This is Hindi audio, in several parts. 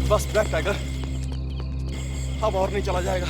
बस ब्लैक टाइगर, अब और नहीं चला जाएगा।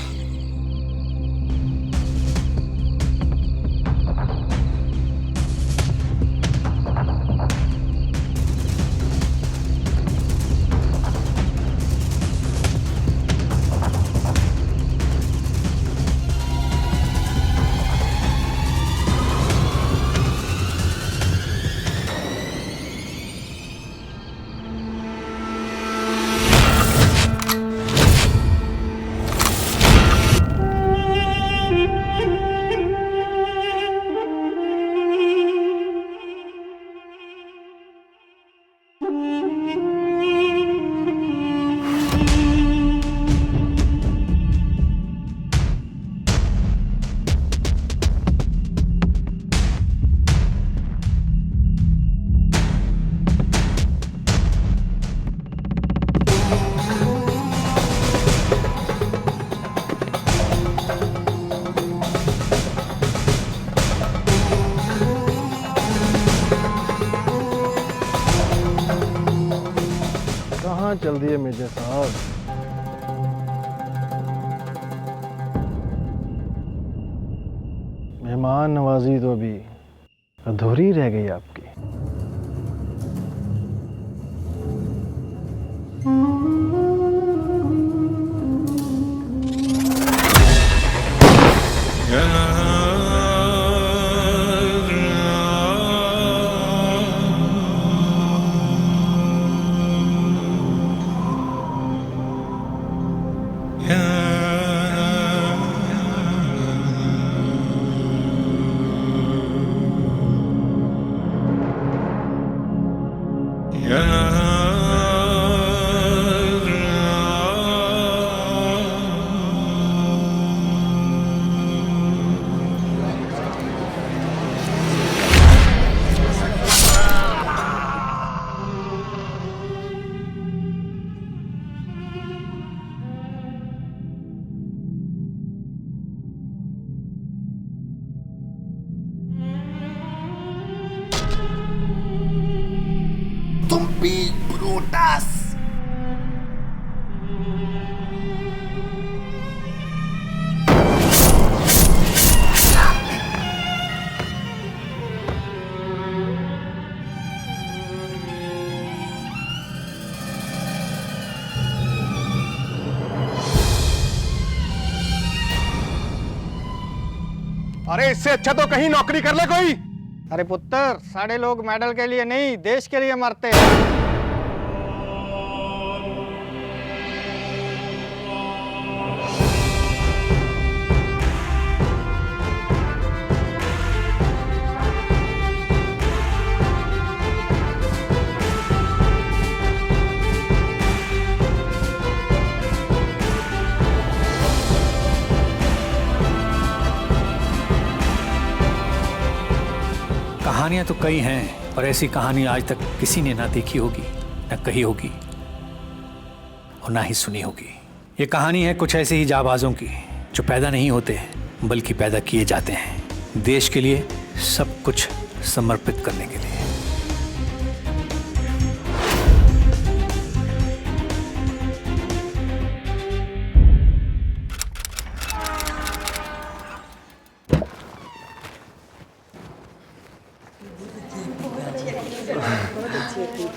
कहाँ चल दिए मेजर साहब? मेहमान नवाजी तो अभी अधूरी रह गई आपकी। Zombie Brutus! अरे इससे अच्छा तो कहीं नौकरी कर ले कोई। अरे पुत्र, सारे लोग मेडल के लिए नहीं, देश के लिए मरते हैं। कहानियां तो कई हैं, और ऐसी कहानी आज तक किसी ने ना देखी होगी, ना कही होगी, और ना ही सुनी होगी। ये कहानी है कुछ ऐसे ही जाबाजों की जो पैदा नहीं होते बल्कि पैदा किए जाते हैं देश के लिए सब कुछ समर्पित करने के लिए।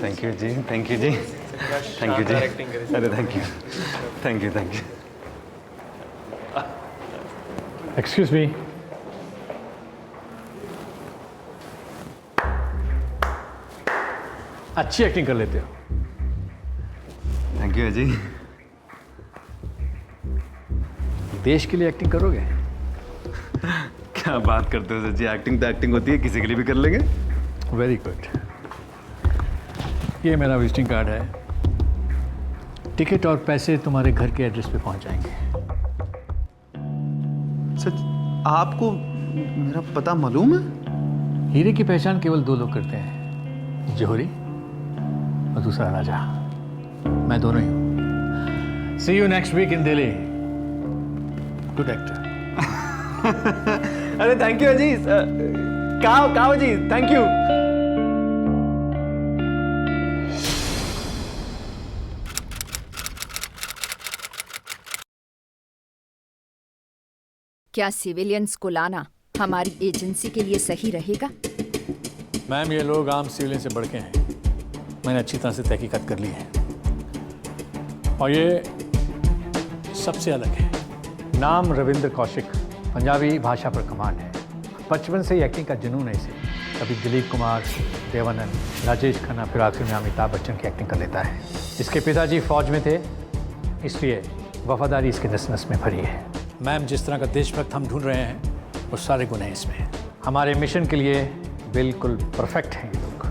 थैंक यू जी, थैंक यू जी, थैंक यू जी। अरे thank you, thank you, thank you. Excuse me. अच्छी एक्टिंग कर लेते हो। थैंक यू जी। देश के लिए एक्टिंग करोगे? क्या बात करते हो सर जी, एक्टिंग तो एक्टिंग होती है, किसी के लिए भी कर लेंगे। Very good. ये मेरा विजिटिंग कार्ड है। टिकट और पैसे तुम्हारे घर के एड्रेस पे पहुंच जाएंगे। सच आपको मेरा पता मालूम है? हीरे की पहचान केवल दो लोग करते हैं, जौहरी और दूसरा राजा। मैं दोनों ही हूँ। See you next week in Delhi. Good actor. अरे थैंक यू जी, काओ जी, थैंक यू। क्या सिविलियंस को लाना हमारी एजेंसी के लिए सही रहेगा? मैम, ये लोग आम सिविलियन से बढ़ के हैं। मैंने अच्छी तरह से तहकीकात कर ली है और ये सबसे अलग है। नाम रविंद्र कौशिक, पंजाबी भाषा पर कमांड है। बचपन से ही एक्टिंग का जुनून है इसे। कभी दिलीप कुमार, देवानंद, राजेश खन्ना, फिर आखिर में अमिताभ बच्चन की एक्टिंग कर लेता है। इसके पिताजी फौज में थे, इसलिए वफादारी इसके नस नस में भरी है। मैम, जिस तरह का देशभक्त हम ढूंढ रहे हैं वो सारे गुण हैं इसमें। हमारे मिशन के लिए बिल्कुल परफेक्ट हैं ये लोग।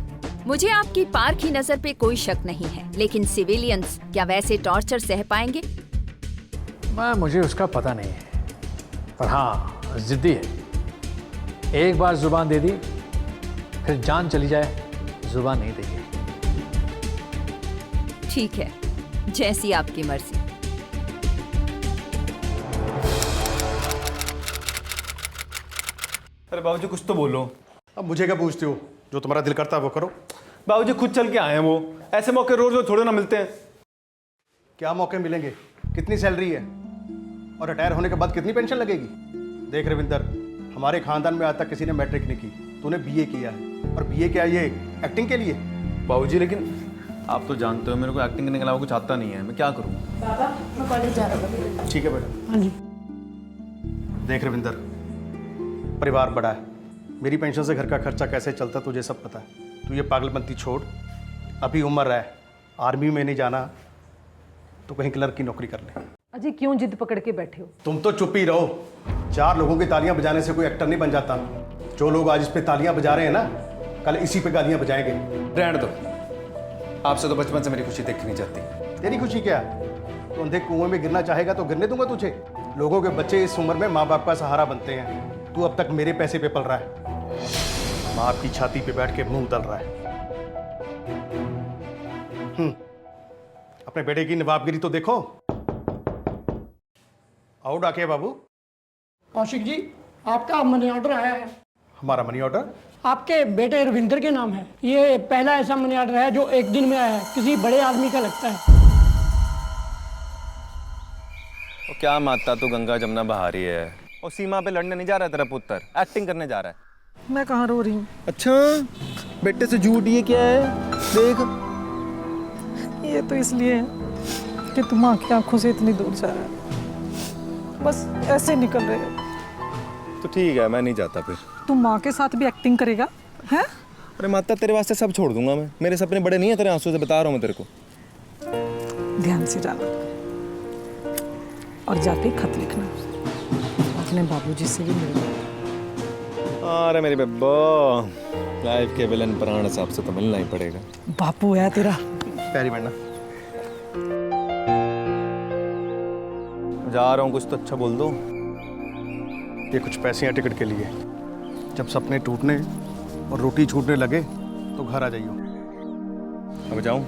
मुझे आपकी पारखी नजर पे कोई शक नहीं है, लेकिन सिविलियंस क्या वैसे टॉर्चर सह पाएंगे? मैम, मुझे उसका पता नहीं है, पर हाँ जिद्दी है। एक बार जुबान दे दी फिर जान चली जाए, जुबान नहीं देगी। ठीक है, जैसी आपकी मर्जी। अरे बाबूजी कुछ तो बोलो। अब मुझे क्या पूछते हो? जो तुम्हारा दिल करता है वो करो। बाबूजी खुद चल के आए हैं वो, ऐसे मौके रोज रोज थोड़े ना मिलते हैं। क्या मौके मिलेंगे? कितनी सैलरी है और रिटायर होने के बाद कितनी पेंशन लगेगी? देख रविंदर, हमारे खानदान में आज तक किसी ने मैट्रिक नहीं की। तूने बीए किया है, और बीए क्या ये एक्टिंग के लिए? बाबूजी लेकिन आप तो जानते हो मेरे को एक्टिंग करने के अलावा कुछ आता नहीं है, मैं क्या करूँ? पापा मैं कॉलेज जा रहा हूँ। ठीक है बेटा। हाँ जी। देख रविंदर, परिवार बड़ा है, मेरी पेंशन से घर का खर्चा कैसे चलता तुझे सब पता है। तू ये पागलपंती छोड़, अभी उम्र है, आर्मी में नहीं जाना तो कहीं क्लर्क की नौकरी कर ले। अजय क्यों जिद पकड़ के बैठे हो? तुम तो चुप ही रहो। 4 लोगों की तालियां बजाने से कोई एक्टर नहीं बन जाता। जो लोग आज इस पे तालियां बजा रहे हैं ना, कल इसी पे गालियां बजाएंगे। रहने दो, आपसे तो बचपन से मेरी खुशी देखी नहीं जाती। तेरी खुशी क्या? तो अंधे कुएं में गिरना चाहेगा तो गिरने दूंगा तुझे। लोगों के बच्चे इस उम्र में माँ बाप का सहारा बनते हैं। तू अब तक मेरे पैसे पे पल रहा है, बाप की छाती पे बैठ के मुंह तल रहा है। अपने बेटे की नवाबगिरी तो देखो। आओ डाके बाबू। कौशिक जी, आपका मनी ऑर्डर आया है। हमारा मनी ऑर्डर? आपके बेटे रविंदर के नाम है। ये पहला ऐसा मनी ऑर्डर है जो एक दिन में आया है, किसी बड़े आदमी का लगता है। और क्या माता तू गंगा जमुना बहा रही है, और सीमा पे लड़ने नहीं जा रहा है तेरा पुत्र, एक्टिंग करने जा रहा है। मैं कहाँ रो रही हूँ? अच्छा, बेटे से झूठ ये क्या है? देख, ये तो इसलिए है कि तुम माँ की आंखों से इतनी दूर जा रहा है, बस ऐसे निकल रहे हो। तो ठीक है, मैं नहीं जाता फिर। तुम माँ के साथ भी एक्टिंग करेगा हैं? अरे माता, तेरे वास्ते सब छोड़ दूंगा मैं। मेरे सपने बड़े नहीं है तेरे आंसू से, बता रहा हूँ मैं तेरे को। ध्यान से जाना और जाके खत लिखना, अपने बाबूजी से भी मिलना। अरे मेरी बेब्बो, लाइफ के विलन प्राण साहब से तो मिलना ही पड़ेगा। बापू है तेरा। प्यारी बनना। जा रहा हूँ, कुछ तो अच्छा बोल दो। ये कुछ पैसे हैं टिकट के लिए। जब सपने टूटने और रोटी छूटने लगे तो घर आ जाइयो। अब जाऊं?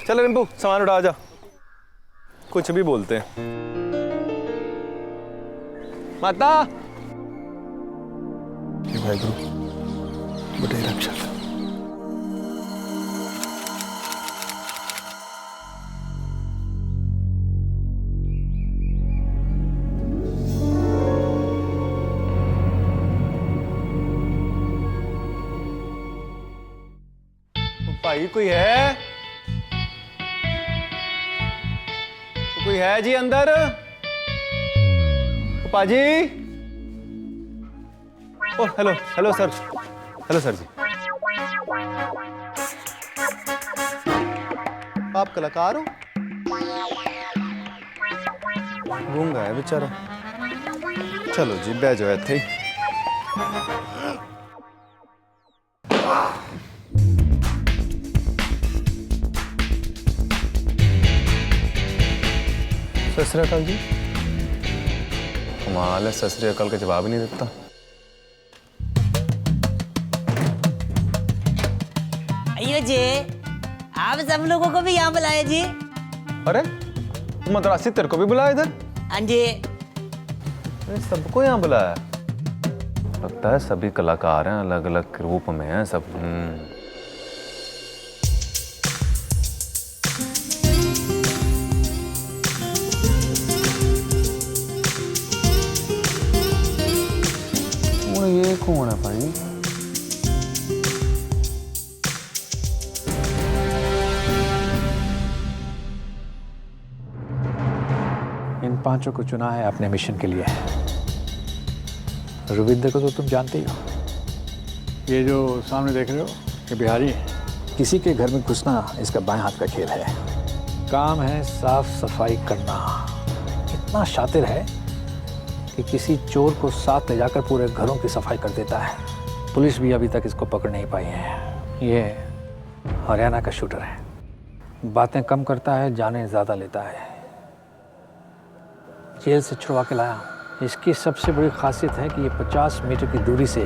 चल रिंपू, सामान उठा जा। कुछ भी बोलते हैं। माता, वाहेगुरु बड़े रक्षक। भाई कोई है? कोई है जी अंदर? पाजी। Oh hello hello sir, hello sir जी। आप कलाकार हो? गूंगा है बेचारा। चलो जी, बैठ जाओ इत्थे ही। सत श्री अकाल जी। कमाल है, सत श्री अकाल का जवाब ही नहीं देता। अयो जी, आप सब लोगों को भी यहाँ बुलाए जी। अरे मद्रासी तेरे को भी बुलाया इधर? हाँ जी। सबको यहाँ बुलाया? लगता है सभी कलाकार हैं, अलग अलग रूप में हैं सब। पांचों को चुना है अपने मिशन के लिए। रविंद्र को तो तुम जानते ही हो। ये जो सामने देख रहे हो ये बिहारी है। किसी के घर में घुसना इसका बाएं हाथ का खेल है। काम है साफ सफाई करना। इतना शातिर है कि किसी चोर को साथ ले जाकर पूरे घरों की सफाई कर देता है। पुलिस भी अभी तक इसको पकड़ नहीं पाई है। ये हरियाणा का शूटर है। बातें कम करता है, जाने ज़्यादा लेता है। जेल से छुड़वा के लाया। इसकी सबसे बड़ी खासियत है कि ये 50 मीटर की दूरी से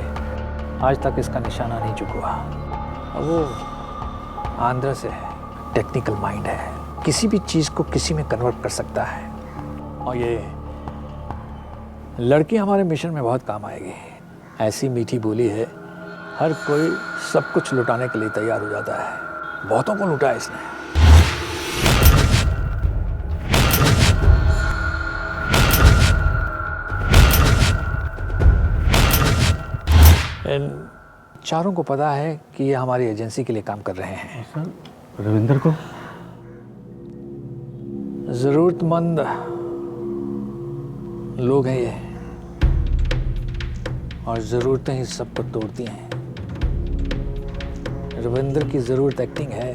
आज तक इसका निशाना नहीं चुका। और वो आंध्र से है, टेक्निकल माइंड है, किसी भी चीज़ को किसी में कन्वर्ट कर सकता है। और ये लड़की हमारे मिशन में बहुत काम आएगी। ऐसी मीठी बोली है, हर कोई सब कुछ लुटाने के लिए तैयार हो जाता है। बहुतों को लुटा है इसने। इन चारों को पता है कि ये हमारी एजेंसी के लिए काम कर रहे हैं। सर रविंदर को जरूरतमंद लोग हैं ये, और ज़रूरतें ही सबको तोड़ती हैं। रविंद्र की ज़रूरत एक्टिंग है,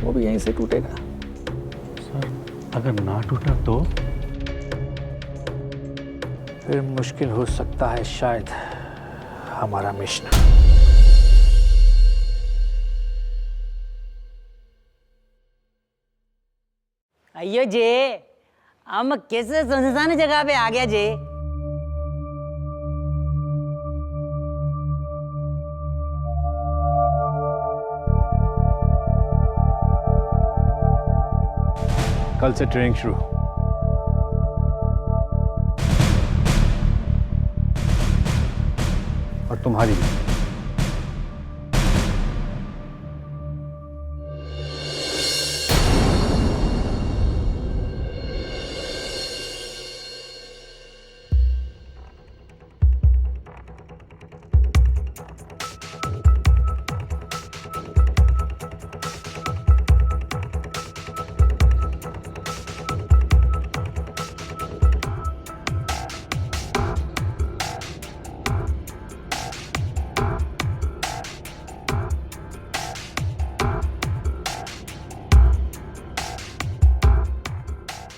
वो भी यहीं से टूटेगा। सर अगर ना टूटा तो फिर मुश्किल हो सकता है शायद हमारा मिशन। अयो जे हम कैसे सुनसान जगह पे आ गया जे। कल से ट्रेनिंग शुरू। और तुम्हारी भी।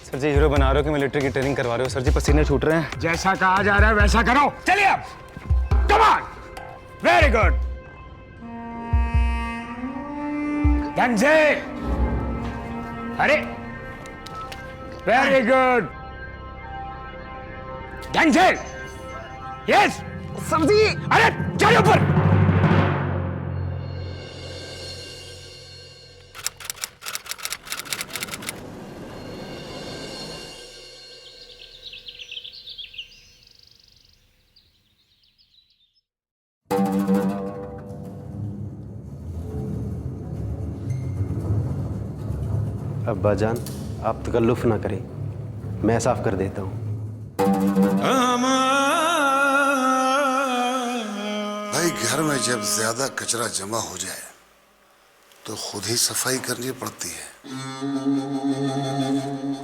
सर जी हीरो बना रहे हो कि मिलिट्री की ट्रेनिंग करवा रहे हो? सर जी पसीने छूट रहे हैं। जैसा कहा जा रहा है वैसा करो। चलिए अब, कम ऑन, वेरी गुड। ढंग से, अरे वेरी गुड, ढंग से, यस सर जी। अरे चलिए ऊपर। अब्बाजान आप तकल्लुफ़ ना करें, मैं साफ कर देता हूँ। भाई घर में जब ज्यादा कचरा जमा हो जाए तो खुद ही सफाई करनी पड़ती है।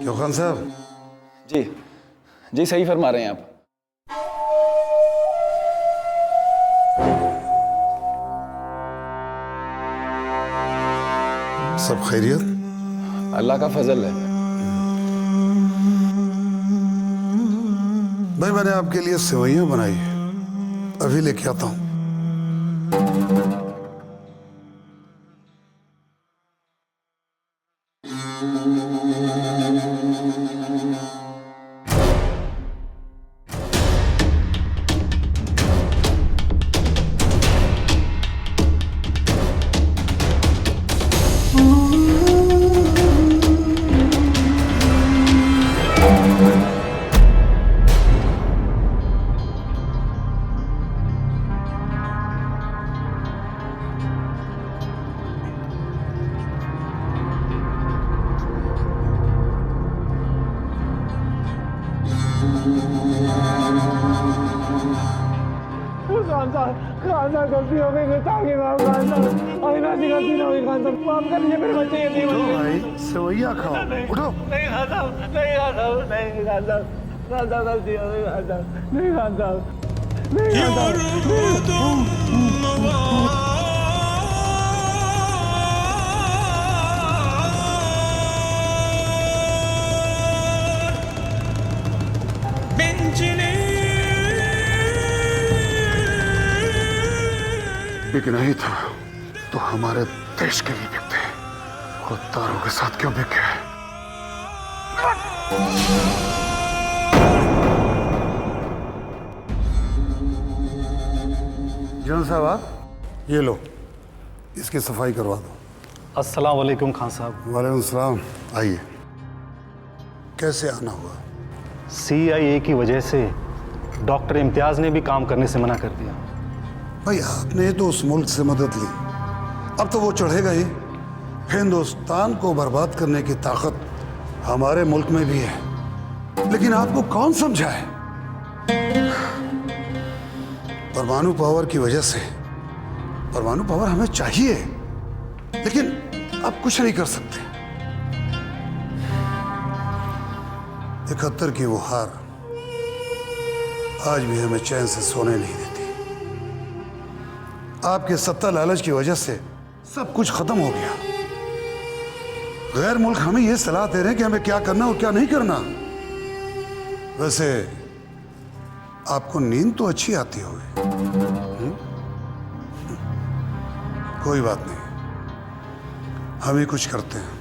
क्यों खान साहब? जी जी सही फरमा रहे हैं आप। सब खैरियत? अल्लाह का फजल है। भाई मैंने आपके लिए सेवइयां बनाई है, अभी लेके आता हूं। खान साहब गलती हो गई, गुस्ताखी माफ खान साहब, आइंदा ऐसी गलती ना हुई खान साहब, माफ कर दीजिए मेरे बच्चे ये नहीं भाई सेवैया खाओ, उठो। नहीं खान साहब, नहीं खान साहब, नहीं खान साहब, खान साहब गलती हो गई खान साहब, नहीं खान साहब, नहीं खान साहब। बिक नहीं था तो हमारे देश के लिए बिकते, गद्दारों के साथ क्यों बिके? जन साहब आप ये लो, इसकी सफाई करवा दो। अस्सलाम वालेकुम खान साहब। वालेकुम सलाम। आइए। कैसे आना हुआ? CIA की वजह से डॉक्टर इम्तियाज ने भी काम करने से मना कर दिया। भाई आपने तो उस मुल्क से मदद ली, अब तो वो चढ़ेगा ही। हिंदुस्तान को बर्बाद करने की ताकत हमारे मुल्क में भी है, लेकिन आपको कौन समझाए? परमाणु पावर की वजह से, परमाणु पावर हमें चाहिए, लेकिन आप कुछ नहीं कर सकते। 71 की वो हार आज भी हमें चैन से सोने नहीं देती। आपके सत्ता लालच की वजह से सब कुछ खत्म हो गया। गैर मुल्क हमें यह सलाह दे रहे हैं कि हमें क्या करना और क्या नहीं करना। वैसे आपको नींद तो अच्छी आती होगी। कोई बात नहीं, हम ही कुछ करते हैं।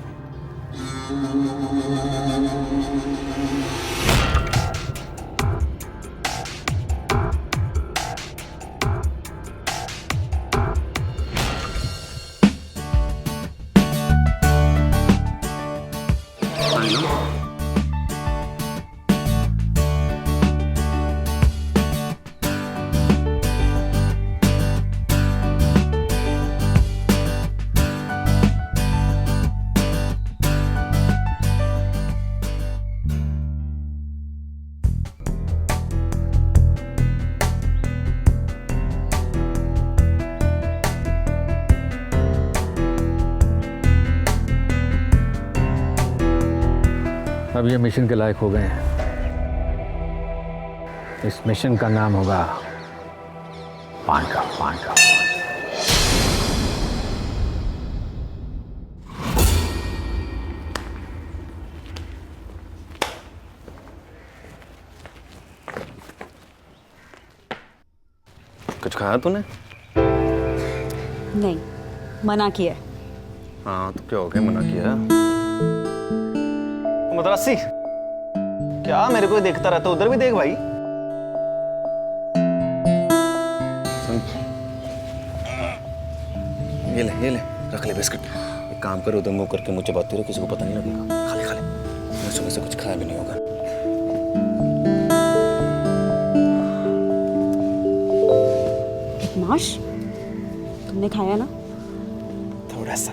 अब ये मिशन के लायक हो गए हैं। इस मिशन का नाम होगा पांडव पांडव। कुछ खाया तूने? नहीं, मना किया। हाँ तो क्या हो गया, मना किया? मद्रासी क्या मेरे को देखता रहता, उधर भी देख भाई। ये ले रख ले बिस्किट। एक काम कर, उधर मुंह करके मुंह चबाती रहो, किसी को पता नहीं लगेगा। खा ले। मैं सुबह से कुछ खाया भी नहीं होगा। बदमाश, तुमने खाया ना? थोड़ा सा।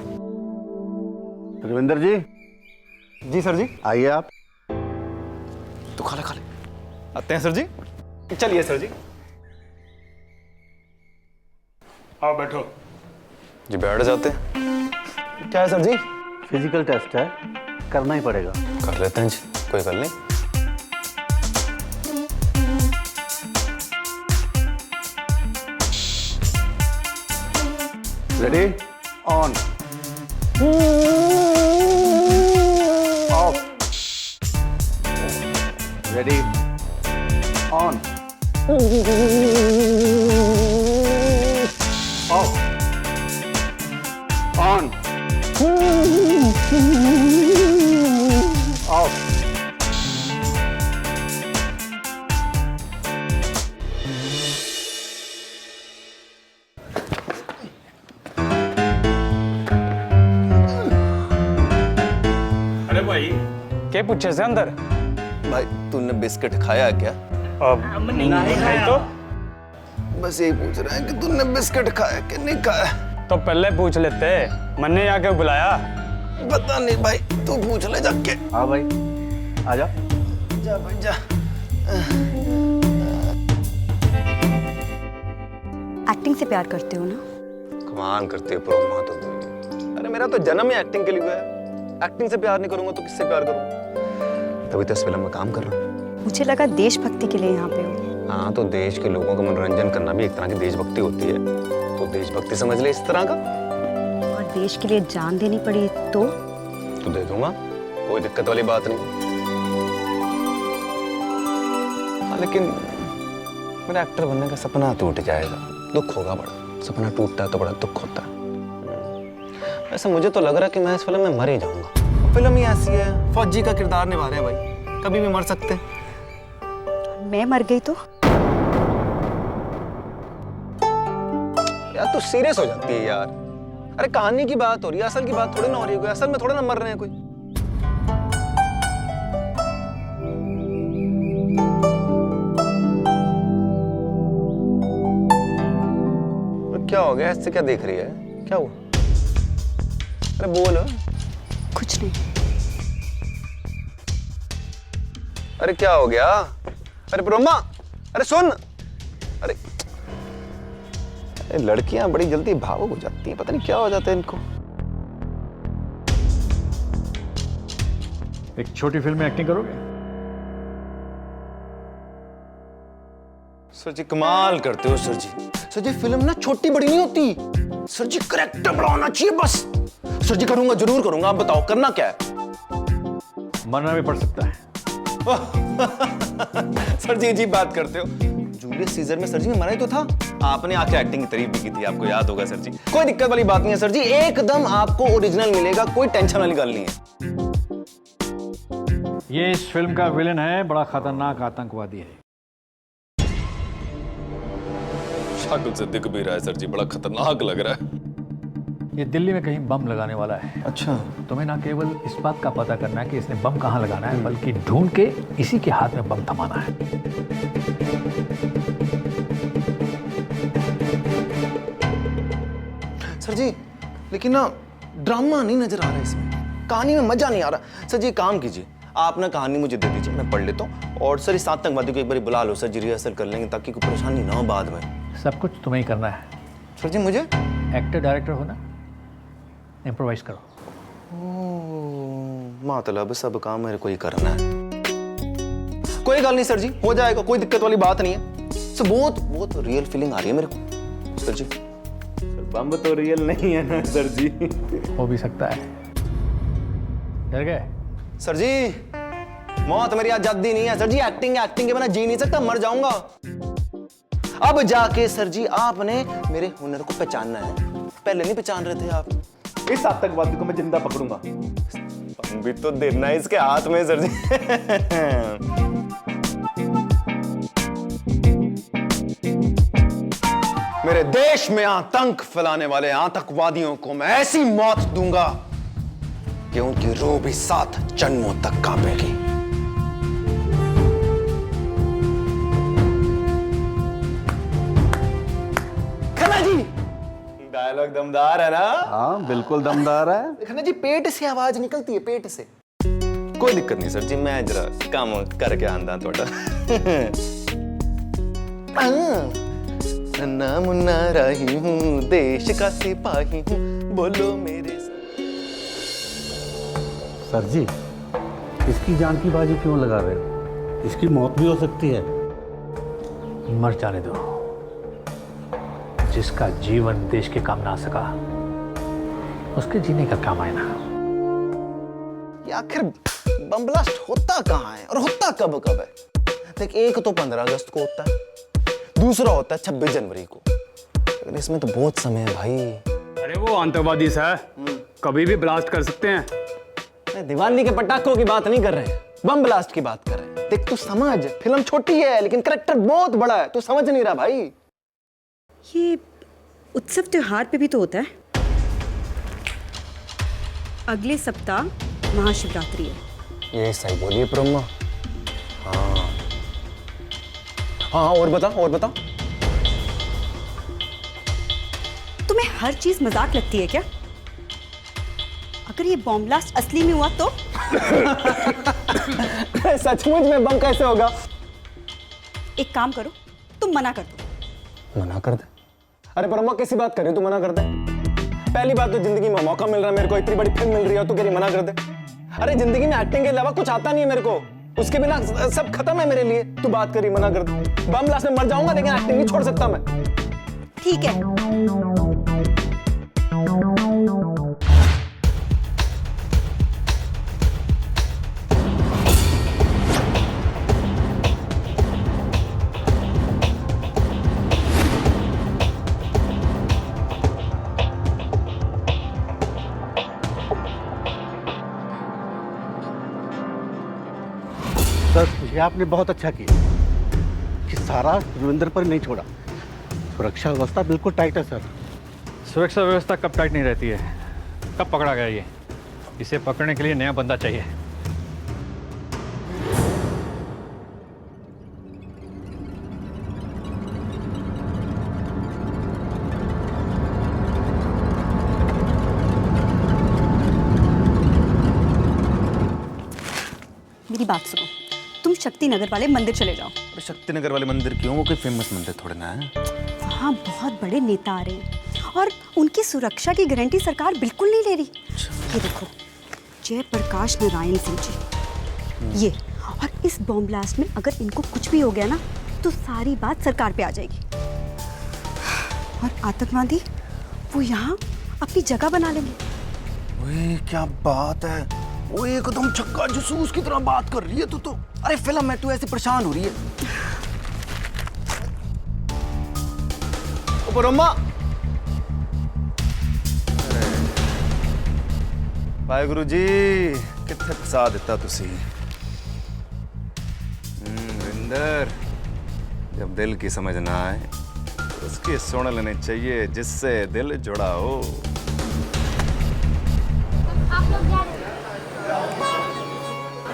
रविंदर जी। जी सर जी। आइए आप। तो खा ले। आते हैं सर जी। चलिए सर जी। आओ बैठो। जी बैठ जाते हैं। क्या है सर जी? फिजिकल टेस्ट है, करना ही पड़ेगा। कर लेते हैं जी, कोई गल नहीं। Ready, on, of, ready, on, of, on, of. क्या पूछे से अंदर? भाई तूने बिस्किट खाया क्या? अब नहीं खाई तो बस यही पूछ रहा है कि तूने बिस्किट खाया कि नहीं खाया। तो पहले पूछ लेते, मन्ने आके बुलाया। पता नहीं भाई, तू पूछ ले जाके। हाँ भाई, आजा। जा भाई जा। एक्टिंग से प्यार करते हो ना? कमाल करती है प्रोमा तो। अरे मेरा तो जन्म ही एक्टिंग के लिए हुआ है। एक्टिंग से प्यार नहीं करूंगा तो किससे प्यार करूंगा? तभी तो इस फिल्म में काम कर रहा हूँ। मुझे लगा देशभक्ति के लिए यहाँ पे हो। हाँ, तो देश के लोगों का मनोरंजन करना भी एक तरह की देशभक्ति होती है। तो देशभक्ति समझ ले इस तरह का। और देश के लिए जान देनी पड़ी तो दे दूंगा, कोई दिक्कत वाली बात नहीं। हाँ, लेकिन मेरा एक्टर बनने का सपना टूट जाएगा, दुख होगा बड़ा। सपना टूटता है तो बड़ा दुख होता है। वैसे मुझे तो लग रहा है कि मैं इस फिल्म में मर ही जाऊंगा। फिल्म ही ऐसी है, फौजी का किरदार निभा रहे हैं भाई, कभी भी मर सकते हैं। मैं मर गई तो? यार तू सीरियस हो जाती है यार। अरे कहानी की बात हो रही है, असल की बात थोड़ी ना हो रही है। कोई असल में थोड़े ना मर रहे हैं कोई। क्या हो गया? ऐसे क्या देख रही है? क्या हुआ? अरे बोल। कुछ नहीं। अरे क्या हो गया? अरे ब्रह्मा, अरे सुन। अरे लड़कियां बड़ी जल्दी भावुक हो जाती हैं, पता नहीं क्या हो जाता है इनको। एक छोटी फिल्म में एक्टिंग करोगे? सर जी कमाल करते हो सर जी। सर जी फिल्म ना छोटी बड़ी नहीं होती सर जी, करैक्टर बड़ा होना चाहिए बस। सर जी करूंगा, जरूर करूंगा। आप बताओ करना क्या है? मरना भी पड़ सकता है। सर जी अजीब बात करते हो। जूलियस सीजर में सर जी में मरा ही तो था। आपने आके एक्टिंग की तारीफ भी की थी, आपको याद होगा सर जी। कोई दिक्कत वाली बात नहीं है सर जी, एकदम आपको ओरिजिनल मिलेगा, कोई टेंशन वाली गल नहीं है। ये इस फिल्म का विलेन है, बड़ा खतरनाक आतंकवादी है। शाकुल से दिख भी रहा है सर जी, बड़ा खतरनाक लग रहा है। ये दिल्ली में कहीं बम लगाने वाला है। अच्छा। तुम्हें ना केवल इस बात का पता करना है कि इसने बम कहाँ लगाना है, बल्कि ढूंढ के इसी के हाथ में बम थमाना है। सर जी लेकिन ना ड्रामा नहीं नजर आ रहा है इसमें, कहानी में मजा नहीं आ रहा। सर जी काम कीजिए, आप ना कहानी मुझे दे दीजिए, मैं पढ़ लेता हूँ। और सर इस आतंकवादी को एक बार बुला लो सर जी, रिहर्सल कर लेंगे ताकि कोई परेशानी ना हो बाद में। सब कुछ तुम्हें ही करना है सर जी। मुझे एक्टर डायरेक्टर होना, इम्प्रोवाइज करो। मतलब सब काम मेरे को ही करना है। कोई गल नहीं सर जी, हो जाएगा, कोई दिक्कत वाली बात नहीं है। सर बहुत बहुत रियल फीलिंग आ रही है मेरे को सर जी। बम तो रियल नहीं है ना सर जी? हो भी सकता है। डर गए सर जी? मौत मेरी आजादी नहीं है सर जी। एक्टिंग एक्टिंग के बिना जी नहीं सकता, मर जाऊंगा। अब जाके सर जी आपने मेरे हुनर को पहचानना है, पहले नहीं पहचान रहे थे आप। इस आतंकवादी को मैं जिंदा पकड़ूंगा। बम भी तो देना है इसके हाथ में सर जी। मेरे देश में आतंक फैलाने वाले आतंकवादियों को मैं ऐसी मौत दूंगा कि उनकी रूह भी 7 जन्मों तक कांपेगी। खन्ना जी डायलॉग दमदार है ना? हाँ बिल्कुल दमदार है। खन्ना जी पेट से आवाज निकलती है, पेट से। कोई दिक्कत नहीं सर जी, मैं जरा काम करके आंदा थोड़ा। नन्ना मुन्ना राही हूँ, देश का सिपाही हूँ, बोलो मेरे सर जी इसकी जान की बाजी क्यों लगा रहे हो? इसकी मौत भी हो सकती है। मर जाने दो। जिसका जीवन देश के काम ना आ सका, उसके जीने का काम आए ना। ये आखिर बम ब्लास्ट होता कहाँ है और होता कब कब है? देख, एक तो 15 अगस्त को होता है, दूसरा होता है 26 जनवरी को। लेकिन इसमें तो बहुत समय है भाई। अरे वो आतंकवादी सर कभी भी ब्लास्ट कर सकते हैं। दिवाली के पटाखों की बात नहीं कर रहे हैं, बम ब्लास्ट की बात कर रहे हैं। देख तू समझ, फिल्म छोटी है लेकिन कैरेक्टर बहुत बड़ा है, तू समझ नहीं रहा भाई। ये उत्सव त्योहार पे भी तो होता है। अगले सप्ताह महाशिवरात्रि है। ये सही बोलिए ब्रह्मा। हाँ हाँ, और बता, और बता। तुम्हें हर चीज मजाक लगती है क्या? अगर ये बॉम्ब ब्लास्ट असली में हुआ तो? सचमुच में बम कैसे होगा? एक काम करो, तुम मना कर दो। मना कर दे? अरे पर अम्मा कैसी बात कर रही हो, तू मना कर दे। पहली बात तो जिंदगी में मौका मिल रहा है मेरे को, इतनी बड़ी फिल्म मिल रही है, तू कह रही मना कर दे। अरे जिंदगी में एक्टिंग के अलावा कुछ आता नहीं है मेरे को, उसके बिना सब खत्म है मेरे लिए। तू बात करी मना कर दे। बम ब्लास्ट में मर जाऊंगा लेकिन एक्टिंग नहीं छोड़ सकता मैं। ठीक है, सर ये आपने बहुत अच्छा किया कि सारा रविंदर पर नहीं छोड़ा। सुरक्षा व्यवस्था बिल्कुल टाइट है सर। सुरक्षा व्यवस्था कब टाइट नहीं रहती है, कब पकड़ा गया ये? इसे पकड़ने के लिए नया बंदा चाहिए। मेरी बात सुनो, तुम शक्ति नगर वाले मंदिर चले जाओ। अरे शक्ति नगर वाले मंदिर क्यों? वो कोई फेमस मंदिर थोड़े ना है। वहाँ बहुत बड़े नेता आ रहे हैं और उनकी सुरक्षा की गारंटी सरकार बिल्कुल नहीं ले रही। ये देखो, जयप्रकाश नारायण सिंह जी, ये और इस बॉम्ब ब्लास्ट में अगर इनको कुछ भी हो गया ना तो सारी बात सरकार पे आ जाएगी और आतंकवादी वो यहाँ अपनी जगह बना लेंगे। ओए क्या बात है, वो एकदम छक्का जसूस की तरह बात कर रही है तू तो। अरे फिल्म में तू ऐसे परेशान हो रही है। ऊपर अम्मा, वाहिगुरु जी कितने फसा दिता तुसी। रविंदर, जब दिल की समझ ना आए तो उसकी सुन लेनी चाहिए जिससे दिल जुड़ा हो।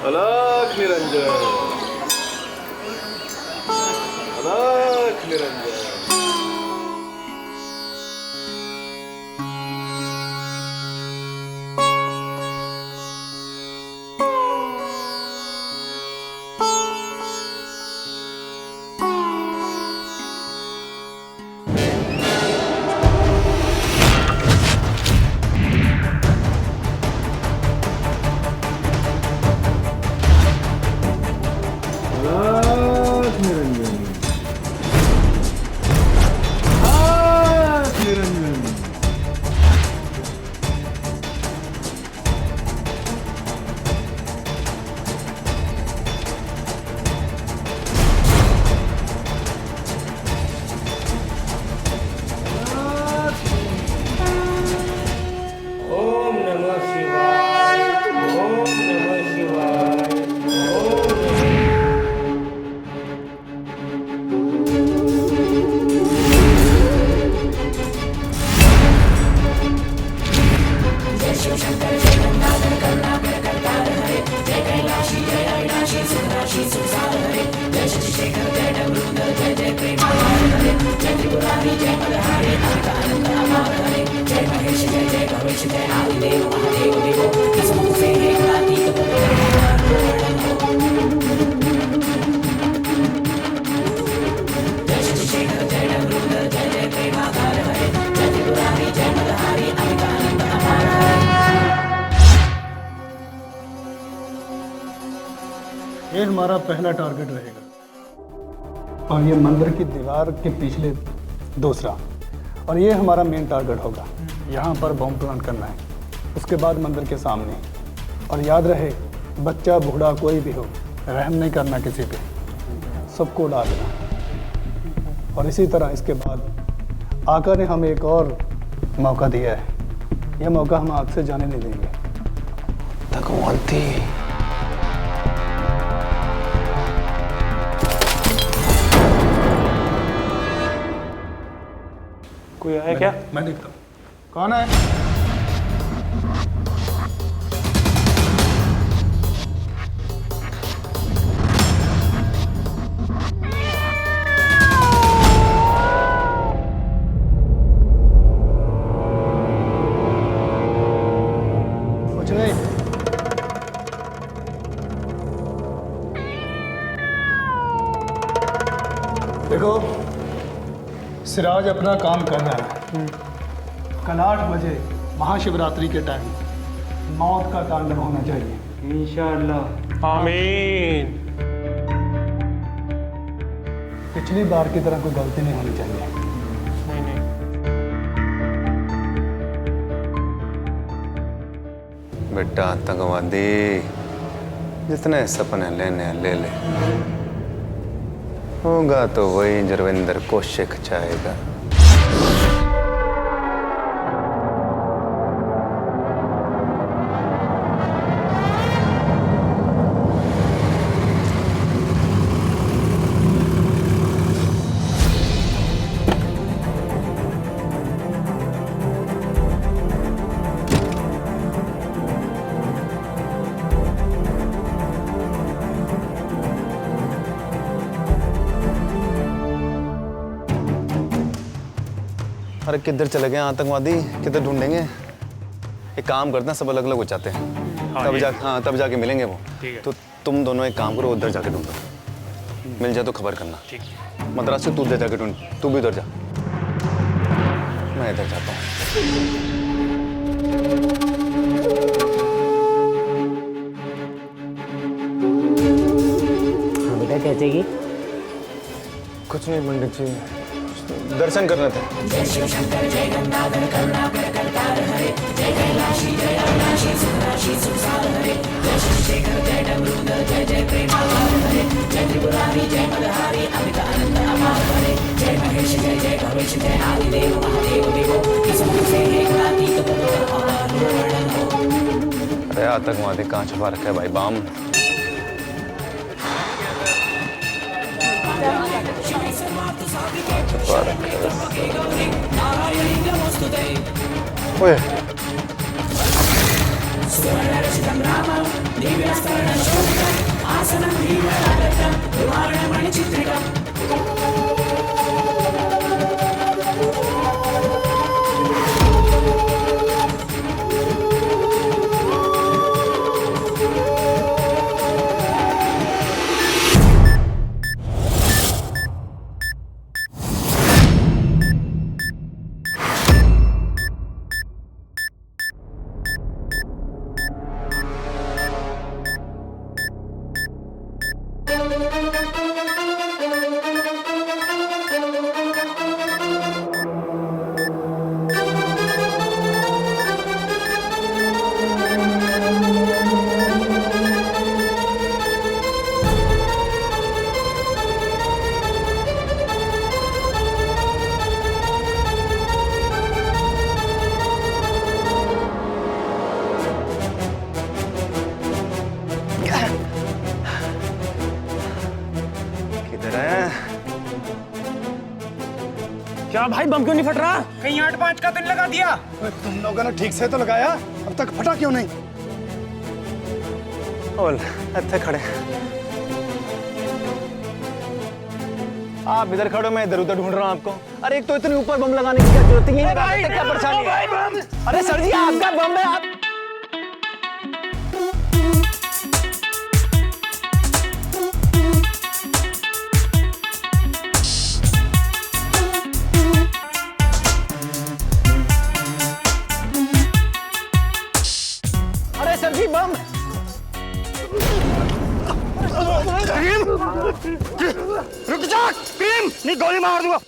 अलख निरंजन, अलख निरंजन। ये हमारा पहला टारगेट रहेगा और ये मंदिर की दीवार के पिछले दूसरा, और ये हमारा मेन टारगेट होगा। यहाँ पर बम प्लांट करना है, उसके बाद मंदिर के सामने। और याद रहे, बच्चा बूढ़ा कोई भी हो, रहम नहीं करना किसी पे, सबको उड़ा देना। और इसी तरह इसके बाद आका ने हमें एक और मौका दिया है, यह मौका हम आग से जाने नहीं देंगे। भगवंती, कोई है क्या? मैं देखता हूँ। कौन है? कुछ नहीं। देखो, सिराज अपना काम कर रहा है। कल 8 बजे महाशिवरात्रि के टाइम मौत का तांडव होना चाहिए। इंशाअल्लाह। आमीन। पिछली बार की तरह कोई गलती नहीं होनी चाहिए। बेटा आतंकवादी जितने सपने लेने ले ले, होगा तो वही जो रविंदर को शिख जाएगा। अरे किधर चले गए आतंकवादी, किधर ढूंढेंगे? एक काम करते हैं, सब अलग अलग हो जाते हैं, तब जाके मिलेंगे वो। तो तुम दोनों एक काम करो, उधर जाके ढूंढो, मिल जाए तो खबर करना। मद्रास से तू उधर जाके ढूंढ, तू भी उधर जा, मैं इधर जाता हूँ। बेटा चाचा की कुछ नहीं पंडित जी, दर्शन करने थे। जय शिव शंकर जय गंगाधर करुणाकर करतार हरे, जय कैलाशी जय अविनाशी सुखराशि सुख सार हरे, जय शशिशेखर जय डमरूधर जय जय प्रेमाधार हरे, जय त्रिपुरारी जय मदहारी अमित अनंत अपार हरे, जय महेश जय जय भवेश जय आदिदेव महादेव देवो, किस मुख से एक नातीत पुत्र अपार वर्णन हो। अरे आतंकवादी कहाँ छुपा रखा है भाई बाम? ओए क्या भाई बम क्यों नहीं फट रहा? कहीं 8-5 का दिन लगा दिया। तुम लोगों ने ठीक से तो लगाया, अब तक फटा क्यों नहीं? बोल इतने खड़े आप इधर खड़ो, मैं इधर उधर ढूंढ रहा हूँ आपको। अरे एक तो इतने ऊपर बम लगाने की क्या जरूरत है? ये लगा देते, क्या परेशानी है? अरे सर जी आपका बम है, आप बम। रुक जा प्रेम, नहीं गोली मार दूंगा।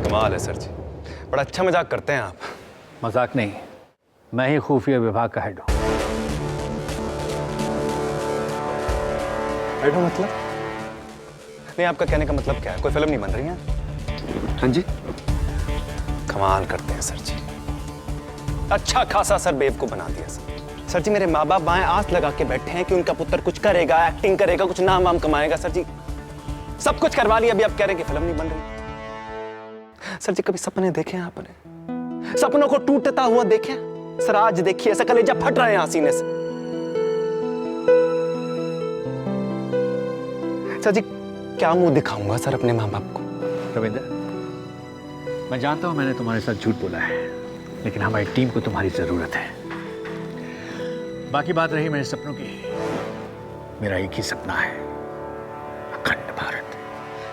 कमाल है सर जी, बड़ा अच्छा मजाक करते हैं आप। मजाक नहीं, मैं ही खुफिया विभाग का हेड हूँ। हेड मतलब? नहीं, आपका कहने का मतलब क्या है? कोई फिल्म नहीं बन रही है? हाँ जी, कमाल करते हैं सर जी। अच्छा खासा सर बेवकूफ बना दिया सर जी मेरे माँ बाप बाएं आस लगा के बैठे हैं कि उनका पुत्र कुछ करेगा, एक्टिंग करेगा, कुछ नाम वाम कमाएगा। सर जी सब कुछ करवा लिया, अभी आप कह रहे हैं कि फिल्म नहीं बन रही। सर जी कभी सपने देखे हैं आपने? सपनों को टूटता हुआ देखे? सर आज देखिए ऐसा कलेजा फट रहा है यहाँ सीने से। सर जी क्या मुंह दिखाऊंगा सर अपने माँ बाप को? रविंद्र, मैं जानता हूं मैंने तुम्हारे साथ झूठ बोला है, लेकिन हमारी टीम को तुम्हारी जरूरत है। बाकी बात रही मेरे सपनों की, मेरा एक ही सपना है, अखंड भारत।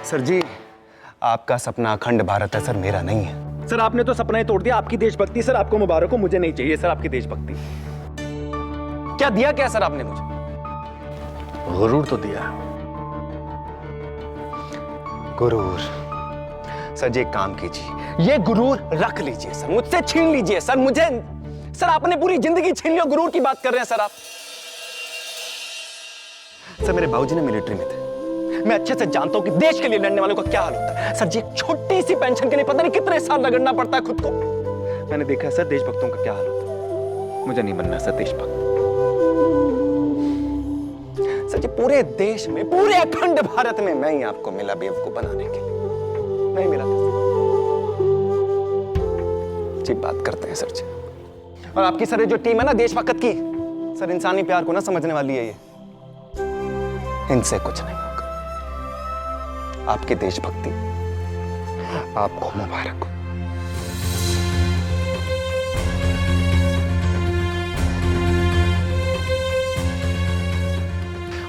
सर जी आपका सपना अखंड भारत है सर, मेरा नहीं है। सर आपने तो सपना ही तोड़ दिया। आपकी देशभक्ति सर आपको मुबारक हो, मुझे नहीं चाहिए सर आपकी देशभक्ति। क्या दिया क्या सर आपने मुझे? गुरूर तो दिया। गुरूर? सर जी एक काम कीजिए, ये गुरूर रख लीजिए सर, मुझसे छीन लीजिए सर। मुझे सर आपने पूरी जिंदगी छीन लिया, गुरूर की बात कर रहे हैं सर आप। सर मेरे बाबूजी ने मिलिट्री में थे, मैं अच्छे से जानता हूं कि देश के लिए लड़ने वालों का क्या हाल होता है। सर जी एक छोटी सी पेंशन के लिए पता नहीं कितने साल रगड़ना पड़ता है खुद को। मैंने देखा है सर देशभक्तों का क्या हाल होता है। मुझे नहीं बनना सर देशभक्त। सर जी पूरे देश में, पूरे अखंड भारत में मैं ही आपको मिला बेवकूफ बनाने के लिए, नहीं मिला था जी। बात करते हैं सर जी। और आपकी सर जो टीम है ना देशभक्त की, सर इंसानी प्यार को ना समझने वाली है ये। इनसे कुछ नहीं होगा। आपकी देशभक्ति आपको मुबारक हो।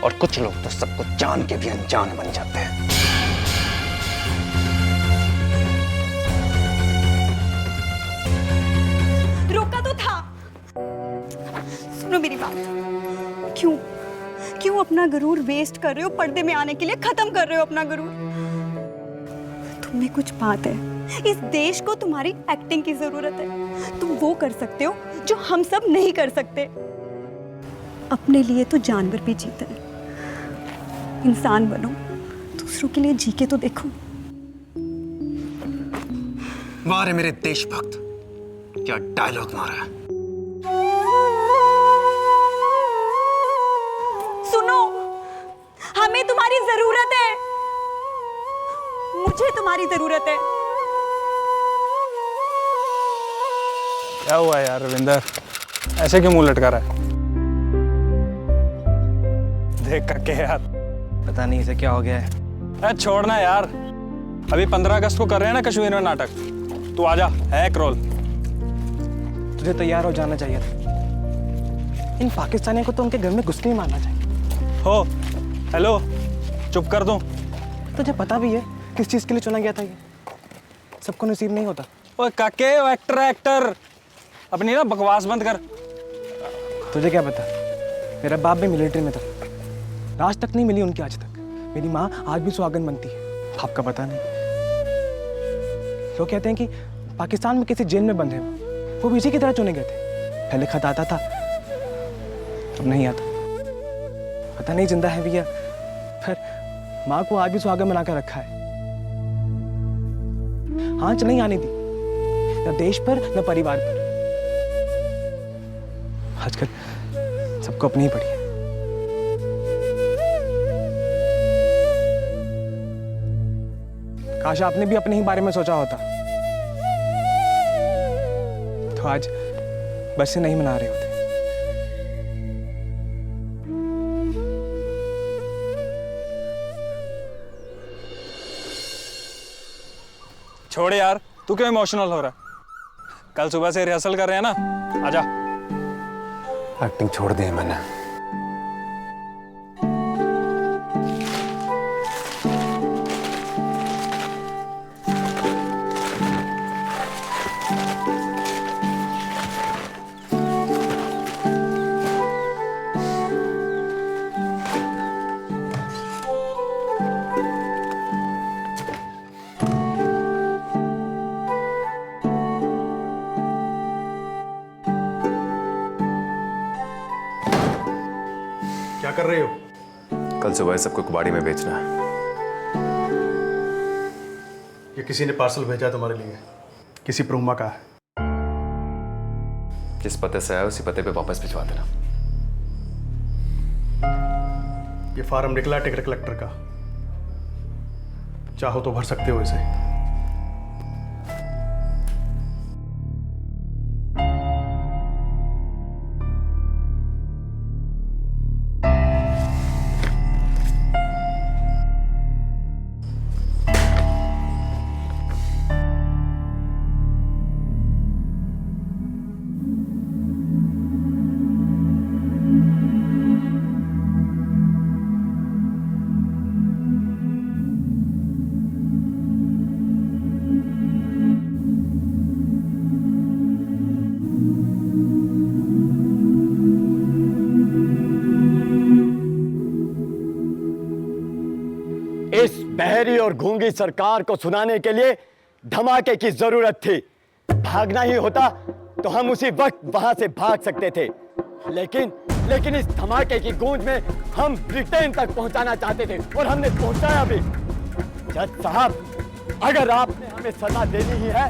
और कुछ लोग तो सबको जान के भी अनजान बन जाते हैं। रोका तो था। सुनो मेरी बात, क्यों क्यों अपना गुरूर वेस्ट कर रहे हो? पर्दे में आने के लिए खत्म कर रहे हो अपना गुरूर। तुम में कुछ बात है, इस देश को तुम्हारी एक्टिंग की जरूरत है। तुम वो कर सकते हो जो हम सब नहीं कर सकते। अपने लिए तो जानवर भी जीते हैं, इंसान बनो, दूसरों के लिए जी के तो देखो। वाह रे मेरे देशभक्त, क्या डायलॉग मारा है। सुनो, हमें तुम्हारी जरूरत है, मुझे तुम्हारी जरूरत है। क्या हुआ यार रविंदर, ऐसे क्यों मुंह लटका रहा है? देख करके यार, पता नहीं इसे क्या हो गया है। अरे छोड़ना यार, अभी 15 अगस्त को कर रहे हैं ना कश्मीर में नाटक। तू आजा, है एक रोल। तुझे तैयार हो जाना चाहिए था। इन पाकिस्तानियों को तो उनके घर में घुसने ही मारना चाहिए। हो हेलो, चुप कर दूं? तुझे पता भी है किस चीज के लिए चुना गया था ये? सबको नसीब नहीं होता। ओए काके, वो एक्टर अपनी ना बकवास बंद कर। तुझे क्या पता, मेरा बाप भी मिलिट्री में था, राज तक नहीं मिली उनकी आज तक। मेरी माँ आज भी सुहागन बनती है, आपका पता नहीं। लोग कहते हैं कि पाकिस्तान में किसी जेल में बंद है, वो भी इसी की तरह चुने गए थे। पहले खत आता था, अब नहीं आता। पता नहीं जिंदा है भैया, फिर माँ को आज भी सुहागन बनाकर रखा है। आंच नहीं आने दी, न देश पर न परिवार पर। आजकल सबको अपनी ही पड़ी है। काश आपने भी अपने ही बारे में सोचा होता तो आज बस से नहीं मना रहे होते। छोड़ यार, तू क्यों इमोशनल हो रहा है? कल सुबह से रिहर्सल कर रहे हैं ना, आजा। एक्टिंग छोड़ दी है मैंने। क्या कर रहे हो? कल सुबह सबको कुबाड़ी में बेचना है। ये किसी ने पार्सल भेजा है तुम्हारे लिए, किसी प्रोमा का है। किस पते से आया उसी पते पे वापस भिजवा देना। ये फार्म निकला टिकट कलेक्टर का, चाहो तो भर सकते हो इसे। इस बहरी और गूंगी सरकार को सुनाने के लिए धमाके की जरूरत थी। भागना ही होता तो हम उसी वक्त वहां से भाग सकते थे, लेकिन इस धमाके की गूंज में हम ब्रिटेन तक पहुंचाना चाहते थे और हमने पहुंचाया भी। जज साहब, अगर आपने हमें सजा देनी ही है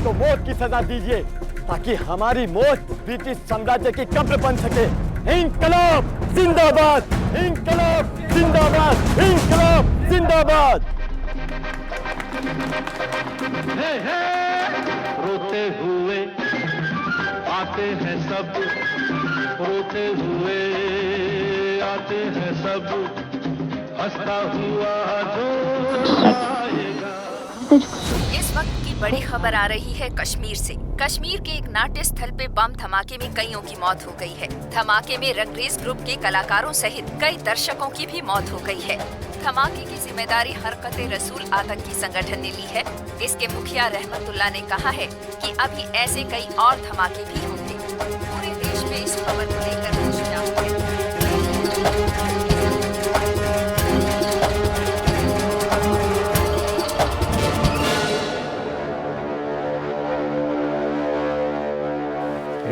तो मौत की सजा दीजिए, ताकि हमारी मौत ब्रिटिश साम्राज्य की कब्र बन सके। इंकलाब जिंदाबाद, इंकलाब जिंदाबाद, इंकलाब जिंदाबाद। रोते हुए आते हैं सब, रोते हुए आते हैं सब, हंसता हुआ जो आएगा। इस वक्त की बड़ी खबर आ रही है कश्मीर से। कश्मीर के एक नाट्य स्थल पे बम धमाके में कईयों की मौत हो गई है। धमाके में रंगरेज ग्रुप के कलाकारों सहित कई दर्शकों की भी मौत हो गई है। धमाके की जिम्मेदारी हरकते रसूल आतंकी संगठन ने ली है। इसके मुखिया रहमतुल्लाह ने कहा है कि अभी ऐसे कई और धमाके भी होंगे। पूरे देश में इस खबर को लेकर खुशियां हैं।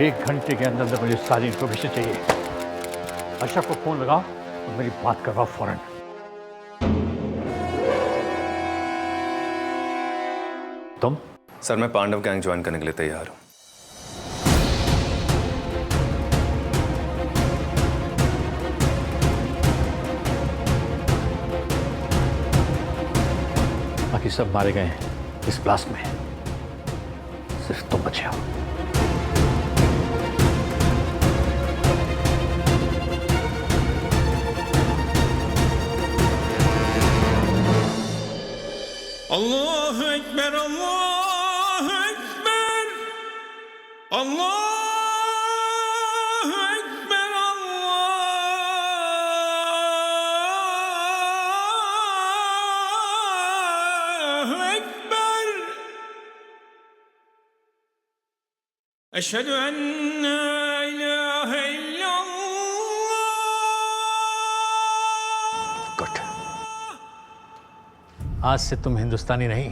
एक घंटे के अंदर अंदर मुझे सारी इन्फॉर्मेशन चाहिए। अशरफ को फोन लगाओ और मेरी बात करवाओ फौरन। तुम? सर, मैं पांडव गैंग ज्वाइन करने के लिए तैयार हूं। बाकी सब मारे गए हैं इस ब्लास्ट में, सिर्फ तुम बचे हो। Allahu Ekber, Allahu Ekber, Allahu Ekber, Allahu Ekber. Eşhedü en la ilahe illallah. Good. आज से तुम हिंदुस्तानी नहीं,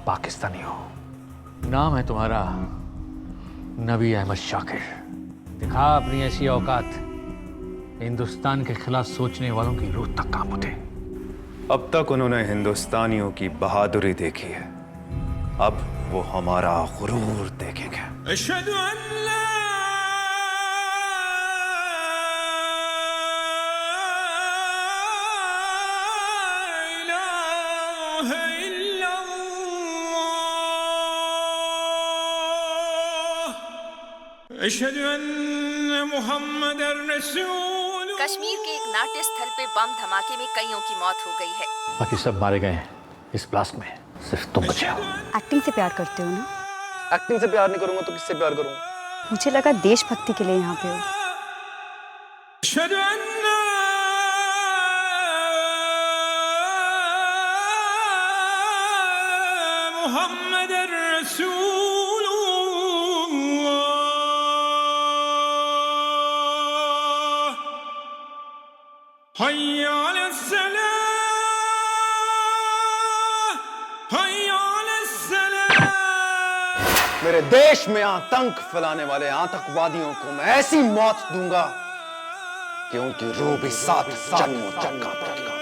पाकिस्तानी हो। नाम है तुम्हारा नबी अहमद शाकिर। दिखा अपनी ऐसी औकात, हिंदुस्तान के खिलाफ सोचने वालों की रूह तक कांप उठे। अब तक उन्होंने हिंदुस्तानियों की बहादुरी देखी है, अब वो हमारा गुरूर देखेंगे। Eşhedü en la ilahe illallah. Eşhedü enne Muhammeden Resul. Kashmir के एक नाट्य स्थल पे बम धमाके में कईयों की मौत हो गई है। बाकी सब मारे गए हैं इस ब्लास्ट में, सिर्फ तुम बचे हो। एक्टिंग से प्यार करते हो ना? एक्टिंग से प्यार नहीं करूंगा तो किससे प्यार करूंगा? मुझे लगा देशभक्ति के लिए यहाँ पे हो। Eşhedü enne Muhammeden Resulullah. Hayya ale's-selah, hayya ale's-selah. मेरे देश में आतंक फैलाने वाले आतंकवादियों को मैं ऐसी मौत दूंगा कि उनकी रूह भी साथ जन्मों तक कांप उठेगी।